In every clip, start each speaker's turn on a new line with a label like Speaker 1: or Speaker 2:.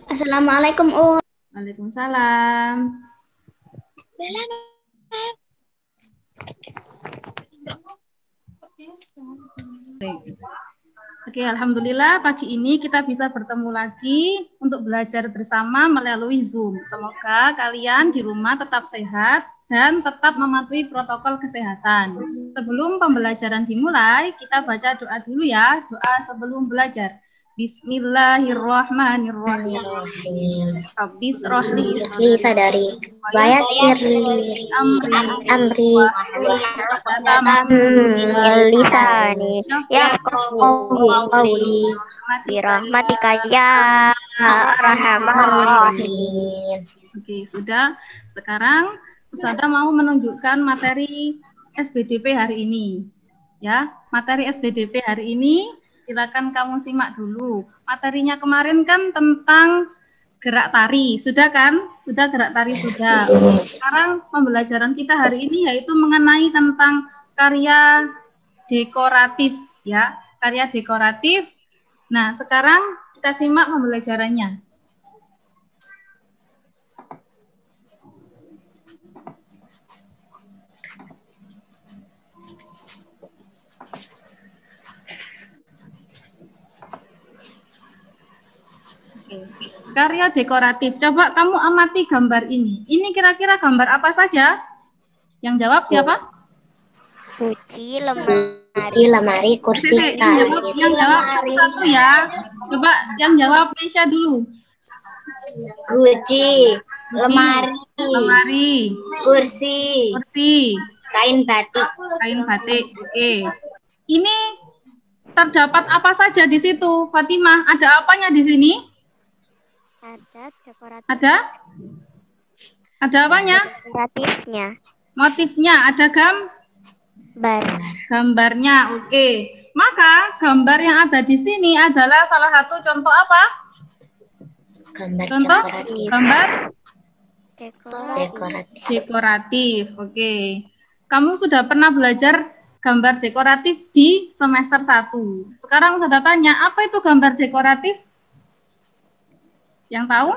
Speaker 1: Assalamualaikum.
Speaker 2: Waalaikumsalam. Oke, alhamdulillah pagi ini kita bisa bertemu lagi untuk belajar bersama melalui Zoom. Semoga kalian di rumah tetap sehat dan tetap mematuhi protokol kesehatan. Sebelum pembelajaran dimulai, kita baca doa dulu ya, doa sebelum belajar. Bismillahirrahmanirrahim. Rabbis rohli
Speaker 1: sadari wa yassirli amri lisani yafqahu qawli birahmatika ya arhamar rahimin.
Speaker 2: Oke, sudah. Sekarang Ustazah mau menunjukkan materi SBDP hari ini. Ya, materi SBDP hari ini silakan kamu simak dulu. Materinya kemarin kan tentang gerak tari, sudah kan? Sudah gerak tari sudah. Sekarang pembelajaran kita hari ini yaitu mengenai tentang karya dekoratif, ya, karya dekoratif. Nah, sekarang kita simak pembelajarannya. Karya dekoratif. Coba kamu amati gambar ini. Ini kira-kira gambar apa saja? Yang jawab siapa?
Speaker 1: Kunci, lemari, kursi.
Speaker 2: Yang jawab satu-satu ya. Coba yang jawab Nesha dulu.
Speaker 1: Kunci, lemari, kursi, kain batik.
Speaker 2: Oke. Ini terdapat apa saja di situ, Fatimah? Ada apanya di sini?
Speaker 1: Ada dekoratif.
Speaker 2: Ada apanya?
Speaker 1: Dekoratifnya.
Speaker 2: Motifnya, ada gambarnya. Oke. Maka gambar yang ada di sini adalah salah satu contoh apa? Contoh gambar dekoratif. Oke. Kamu sudah pernah belajar gambar dekoratif di semester 1. Sekarang sudah tanya, apa itu gambar dekoratif? Yang tahu?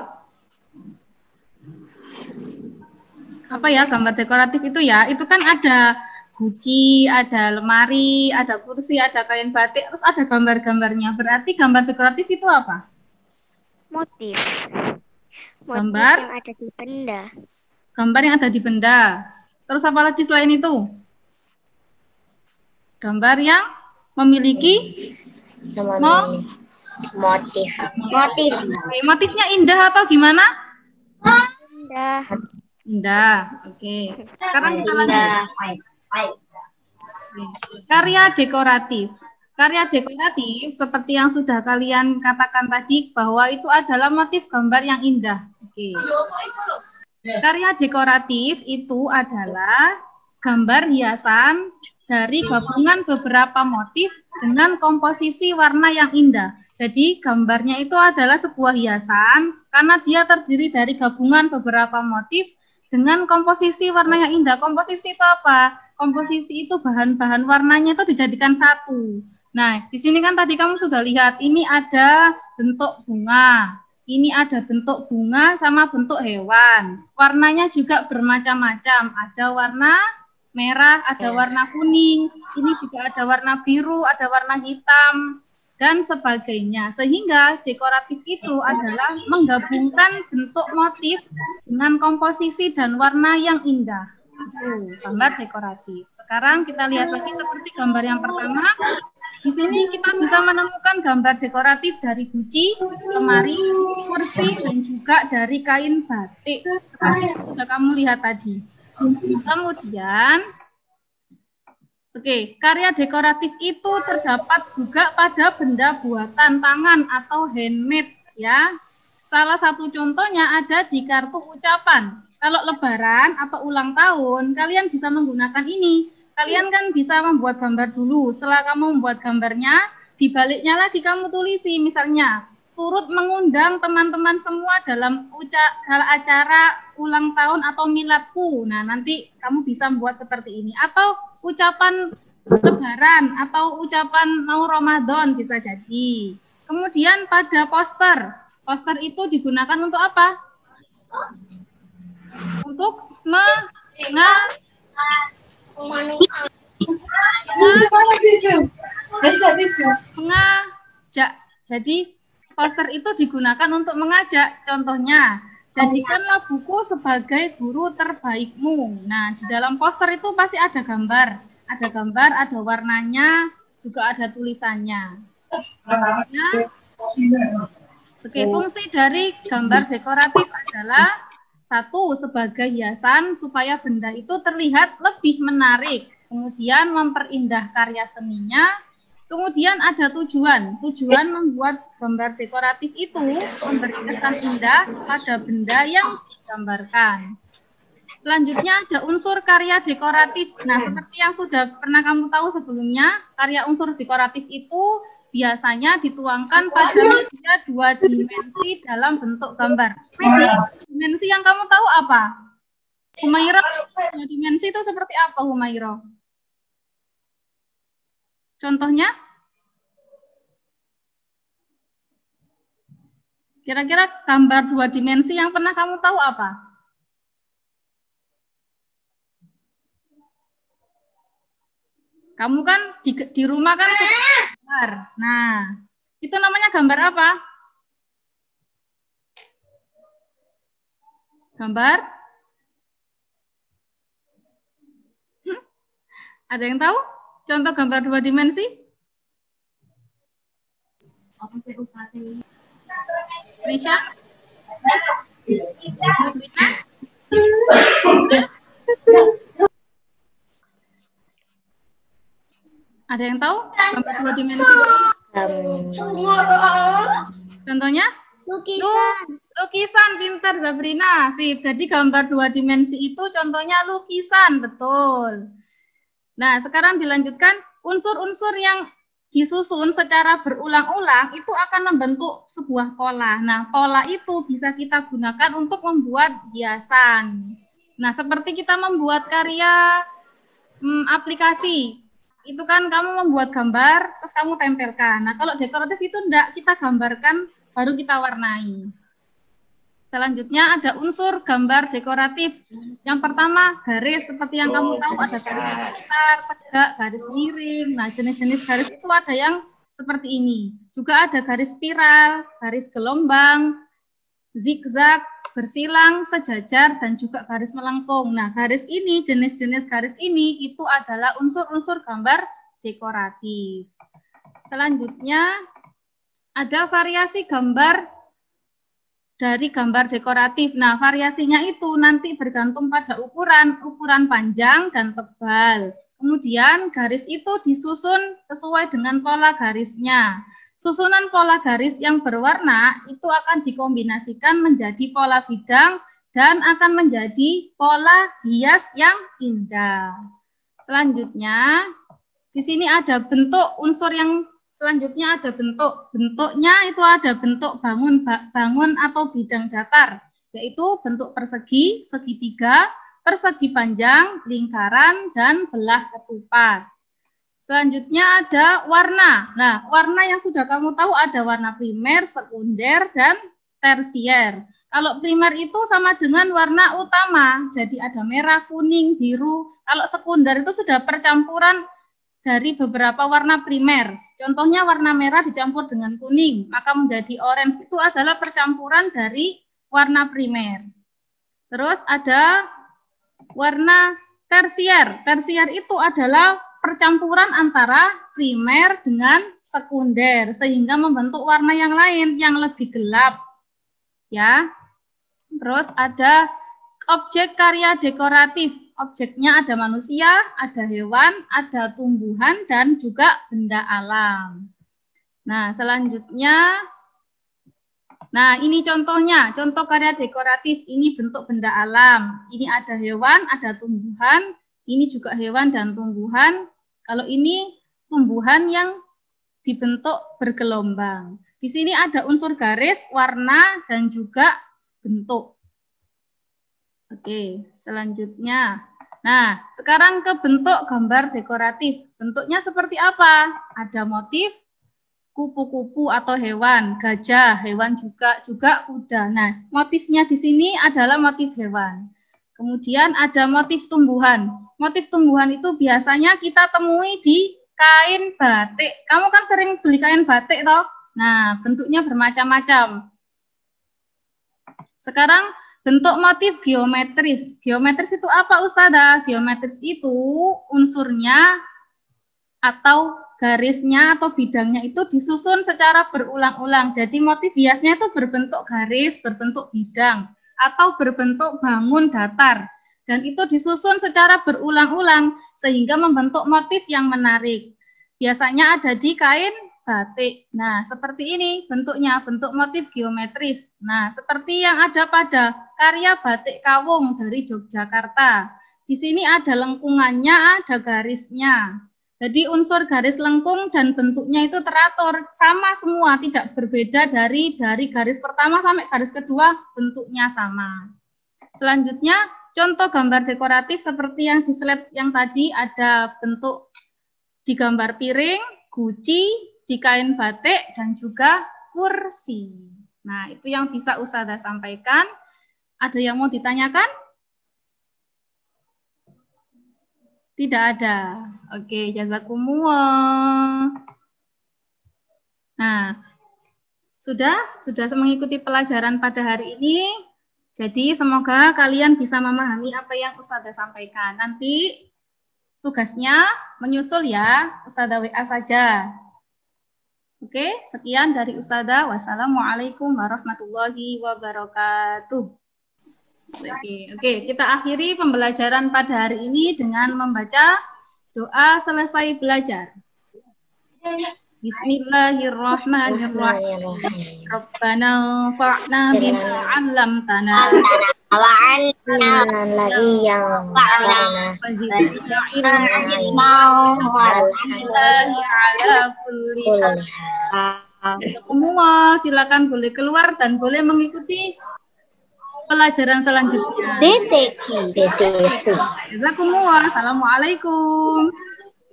Speaker 2: Apa ya gambar dekoratif itu ya? Itu kan ada guci, ada lemari, ada kursi, ada kain batik, terus ada gambar-gambarnya. Berarti gambar dekoratif itu apa?
Speaker 1: Motif
Speaker 2: Gambar
Speaker 1: yang ada di benda.
Speaker 2: Gambar yang ada di benda. Terus apa lagi selain itu? Gambar yang memiliki
Speaker 1: motif.
Speaker 2: Motifnya indah atau gimana?
Speaker 1: Indah.
Speaker 2: Oke. Sekarang kita lanjut. Karya dekoratif. Karya dekoratif seperti yang sudah kalian katakan tadi bahwa itu adalah motif gambar yang indah. Oke. Karya dekoratif itu adalah gambar hiasan dari gabungan beberapa motif dengan komposisi warna yang indah. Jadi gambarnya itu adalah sebuah hiasan karena dia terdiri dari gabungan beberapa motif dengan komposisi warna yang indah. Komposisi itu apa? Komposisi itu bahan-bahan warnanya itu dijadikan satu. Nah, di sini kan tadi kamu sudah lihat, ini ada bentuk bunga, ini ada bentuk bunga sama bentuk hewan. Warnanya juga bermacam-macam, ada warna merah, ada warna kuning, ini juga ada warna biru, ada warna hitam, dan sebagainya. Sehingga dekoratif itu adalah menggabungkan bentuk motif dengan komposisi dan warna yang indah. Itu gambar dekoratif. Sekarang kita lihat lagi seperti gambar yang pertama. Di sini kita bisa menemukan gambar dekoratif dari guci, lemari, kursi, dan juga dari kain batik. Seperti yang sudah kamu lihat tadi. Kemudian, karya dekoratif itu terdapat juga pada benda buatan tangan atau handmade, ya. Salah satu contohnya ada di kartu ucapan. Kalau lebaran atau ulang tahun, kalian bisa menggunakan ini. Kalian kan bisa membuat gambar dulu. Setelah kamu membuat gambarnya, dibaliknya lagi kamu tulisi, misalnya turut mengundang teman-teman semua dalam acara ulang tahun atau miladku. Nah, nanti kamu bisa membuat seperti ini. Atau ucapan Lebaran atau ucapan mau Ramadan bisa jadi. Kemudian pada poster. Poster itu digunakan untuk apa? Untuk mengajak. Jadi poster itu digunakan untuk mengajak. Contohnya, jadikanlah buku sebagai guru terbaikmu. Nah, di dalam poster itu pasti ada gambar. Ada gambar, ada warnanya, juga ada tulisannya. Oke, fungsi dari gambar dekoratif adalah satu, sebagai hiasan supaya benda itu terlihat lebih menarik. Kemudian memperindah karya seninya. Kemudian ada tujuan. Tujuan membuat gambar dekoratif itu memberi kesan indah pada benda yang digambarkan. Selanjutnya ada unsur karya dekoratif. Nah, seperti yang sudah pernah kamu tahu sebelumnya, karya unsur dekoratif itu biasanya dituangkan pada media 2 dimensi dalam bentuk gambar. Media 2 dimensi yang kamu tahu apa? Humaira, 2 dimensi itu seperti apa, Humaira? Contohnya? Kira-kira gambar 2 dimensi yang pernah kamu tahu apa? Kamu kan di rumah kan gambar. Nah, itu namanya gambar apa? Gambar? Ada yang tahu? Contoh gambar 2 dimensi? Risha? Ada yang tahu gambar 2 dimensi? Contohnya? Lukisan. Lukisan, pintar Zabrina. Sip. Jadi gambar 2 dimensi itu contohnya lukisan, betul. Nah, sekarang dilanjutkan unsur-unsur yang disusun secara berulang-ulang itu akan membentuk sebuah pola. Nah, pola itu bisa kita gunakan untuk membuat hiasan. Nah, seperti kita membuat karya aplikasi. Itu kan kamu membuat gambar, terus kamu tempelkan. Nah, kalau dekoratif itu enggak, kita gambarkan, baru kita warnai. Selanjutnya ada unsur gambar dekoratif. Yang pertama, garis. Seperti yang kamu tahu, ada garis besar, tegak, garis miring. Nah, jenis-jenis garis itu ada yang seperti ini. Juga ada garis spiral, garis gelombang, zigzag, bersilang, sejajar, dan juga garis melengkung. Nah, garis ini, jenis-jenis garis ini, itu adalah unsur-unsur gambar dekoratif. Selanjutnya, ada variasi gambar dari gambar dekoratif. Nah, variasinya itu nanti bergantung pada ukuran panjang dan tebal. Kemudian, garis itu disusun sesuai dengan pola garisnya. Susunan pola garis yang berwarna itu akan dikombinasikan menjadi pola bidang dan akan menjadi pola hias yang indah. Selanjutnya, di sini ada bentuk unsur yang selanjutnya ada bentuk. Bentuknya itu ada bentuk bangun atau bidang datar, yaitu bentuk persegi, segitiga, persegi panjang, lingkaran, dan belah ketupat. Selanjutnya ada warna. Nah, warna yang sudah kamu tahu ada warna primer, sekunder, dan tersier. Kalau primer itu sama dengan warna utama. Jadi ada merah, kuning, biru. Kalau sekunder itu sudah percampuran dari beberapa warna primer. Contohnya warna merah dicampur dengan kuning, maka menjadi orange. Itu adalah percampuran dari warna primer. Terus ada warna tersier. Tersier itu adalah percampuran antara primer dengan sekunder sehingga membentuk warna yang lain yang lebih gelap. Ya. Terus ada objek karya dekoratif. Objeknya ada manusia, ada hewan, ada tumbuhan dan juga benda alam. Nah, selanjutnya ini contohnya, contoh karya dekoratif. Ini bentuk benda alam. Ini ada hewan, ada tumbuhan, ini juga hewan dan tumbuhan. Kalau ini tumbuhan yang dibentuk bergelombang. Di sini ada unsur garis, warna, dan juga bentuk. Oke, selanjutnya. Nah, sekarang ke bentuk gambar dekoratif. Bentuknya seperti apa? Ada motif kupu-kupu atau hewan, gajah, hewan juga kuda. Nah, motifnya di sini adalah motif hewan. Kemudian ada motif tumbuhan. Motif tumbuhan itu biasanya kita temui di kain batik. Kamu kan sering beli kain batik toh? Nah, bentuknya bermacam-macam. Sekarang bentuk motif geometris. Geometris itu apa, Ustazah? Geometris itu unsurnya atau garisnya atau bidangnya itu disusun secara berulang-ulang. Jadi motif hiasnya itu berbentuk garis, berbentuk bidang, atau berbentuk bangun datar. Dan itu disusun secara berulang-ulang sehingga membentuk motif yang menarik. Biasanya ada di kain batik. Nah, seperti ini bentuknya, bentuk motif geometris. Nah, seperti yang ada pada karya batik Kawung dari Yogyakarta. Di sini ada lengkungannya, ada garisnya. Jadi unsur garis lengkung dan bentuknya itu teratur, sama semua, tidak berbeda dari garis pertama sampai garis kedua, bentuknya sama. Selanjutnya, contoh gambar dekoratif seperti yang di slide yang tadi, ada bentuk di gambar piring, guci, di kain batik, dan juga kursi. Nah, itu yang bisa Ustazah sampaikan. Ada yang mau ditanyakan? Tidak ada. Oke, jazakumullah. Nah, sudah mengikuti pelajaran pada hari ini. Jadi semoga kalian bisa memahami apa yang Ustazah sampaikan. Nanti tugasnya menyusul ya, Ustazah WA saja. Oke, sekian dari Ustazah. Wassalamualaikum warahmatullahi wabarakatuh. Oke, kita akhiri pembelajaran pada hari ini dengan membaca doa selesai belajar. Bismillahirrahmanirrahim. Rabbana fa'na bima 'allamtana
Speaker 1: wa 'allimna alladhi yanfa'una wa zidna ilman ala kulli hal.
Speaker 2: Semua silakan boleh keluar dan boleh mengikuti pelajaran selanjutnya. Jazakumullah. Assalamualaikum.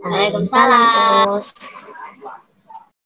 Speaker 1: Waalaikumsalam.